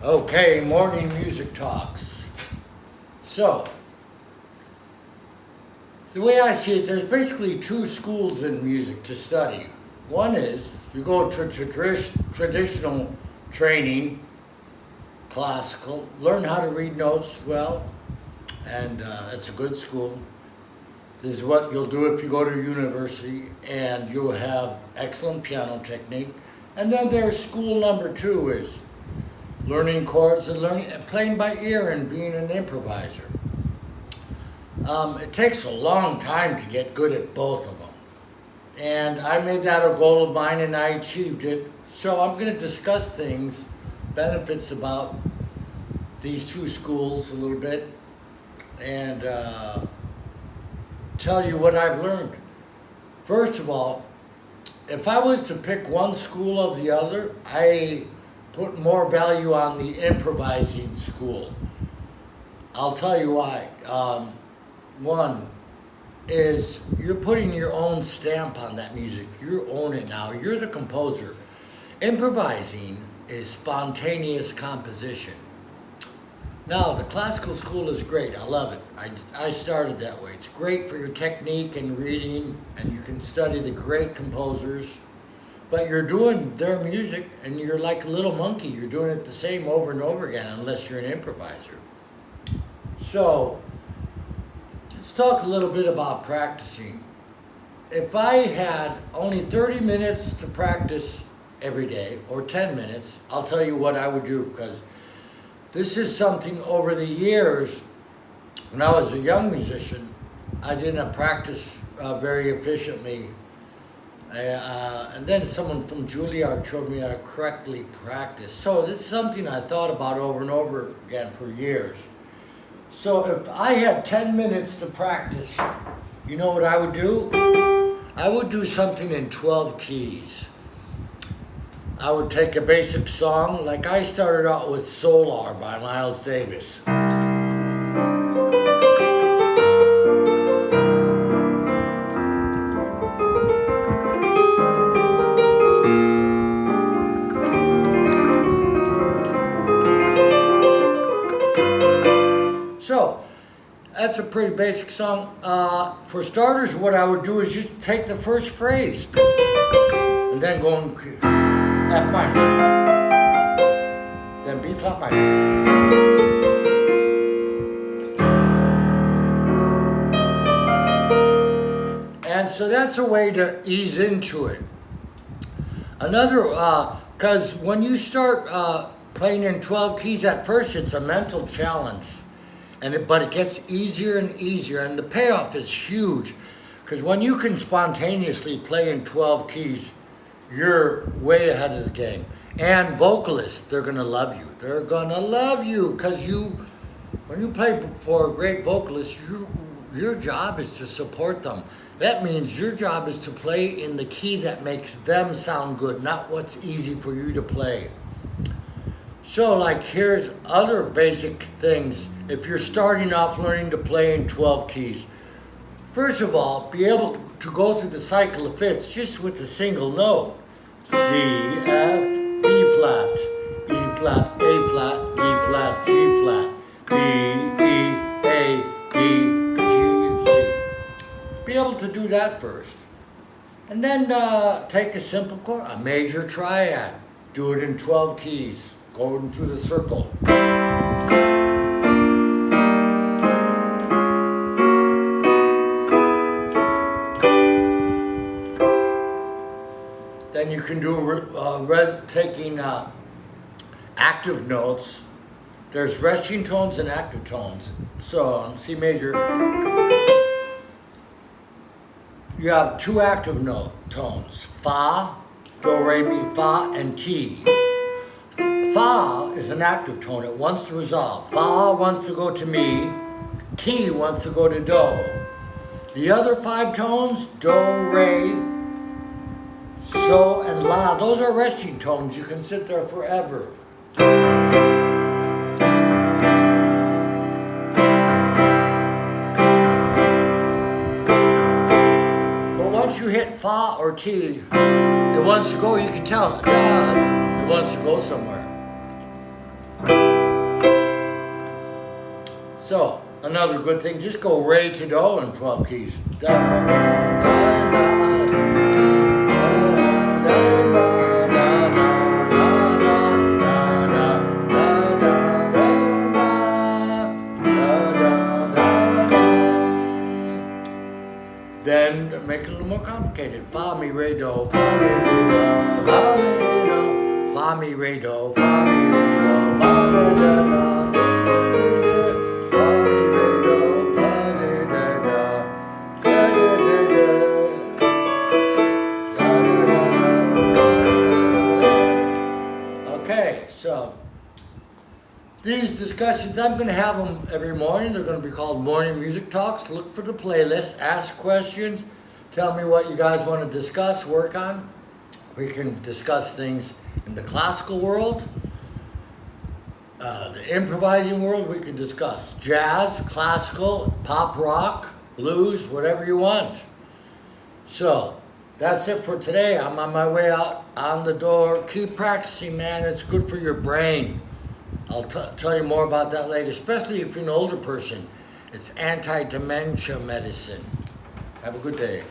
Okay, morning music talks. So, the way I see it, there's basically two schools in music to study. One is you go to traditional training, classical, learn how to read notes well, and it's a good school. This is what you'll do if you go to university, and you'll have excellent piano technique. And then there's school number two is learning chords and playing by ear and being an improviser. It takes a long time to get good at both of them. And I made that a goal of mine and I achieved it. So I'm going to discuss things, benefits about these two schools a little bit, and tell you what I've learned. First of all, if I was to pick one school of the other, I put more value on the improvising school. I'll tell you why. One is you're putting your own stamp on that music. You own it now. You're the composer. Improvising is spontaneous composition. Now, the classical school is great. I love it. I started that way. It's great for your technique and reading, and you can study the great composers. But you're doing their music, and you're like a little monkey. You're doing it the same over and over again, unless you're an improviser. So, let's talk a little bit about practicing. If I had only 30 minutes to practice every day, or 10 minutes, I'll tell you what I would do, because this is something over the years, when I was a young musician, I didn't practice very efficiently. And then someone from Juilliard showed me how to correctly practice. So this is something I thought about over and over again for years. So if I had 10 minutes to practice, you know what I would do? I would do something in 12 keys. I would take a basic song, like I started out with Solar by Miles Davis. So, that's a pretty basic song. For starters, what I would do is just take the first phrase and then go in F minor, then B flat minor. And so that's a way to ease into it. Another, because when you start playing in 12 keys at first, it's a mental challenge. But it gets easier and easier, and the payoff is huge. Because when you can spontaneously play in 12 keys, you're way ahead of the game. And vocalists, they're going to love you. They're going to love you because when you play for a great vocalist, your job is to support them. That means your job is to play in the key that makes them sound good, not what's easy for you to play. So, like, here's other basic things. If you're starting off learning to play in 12 keys, first of all, be able to go through the cycle of fifths just with a single note. C, F, B flat, E flat, A flat, B flat, G flat, B, E, A, B, G, C. Be able to do that first. And then take a simple chord, a major triad. Do it in 12 keys, going through the circle. Then you can do taking active notes. There's resting tones and active tones. So on C major, you have two active tones: Fa, Do, Re, Mi, Fa, and Ti. Fa is an active tone. It wants to resolve. Fa wants to go to Mi. Ti wants to go to Do. The other five tones, Do, Re, So, and La, those are resting tones. You can sit there forever. But once you hit Fa or Ti, it wants to go, you can tell, it wants to go somewhere. So, another good thing, just go re to do in 12 keys. Da, da, da, da, da, da, da, then make it a little more complicated. Fa, mi, re, do, fa, mi, re, do, fa, mi, re, do, fa, mi, re, do, fa, mi, re, do, fa, da, da, da, fa, mi, re, do, fa, da, da, da, da, da, da, da, da, da, da. Okay, so these discussions, I'm going to have them every morning. They're going to be called Morning Music Talks. Look for the playlist, ask questions, tell me what you guys want to discuss, work on. We can discuss things in the classical world, the improvising world. We can discuss jazz, classical, pop rock, blues, whatever you want. So that's it for today. I'm on my way out on the door. Keep practicing, man. It's good for your brain. I'll tell you more about that later, especially if you're an older person. It's anti-dementia medicine. Have a good day.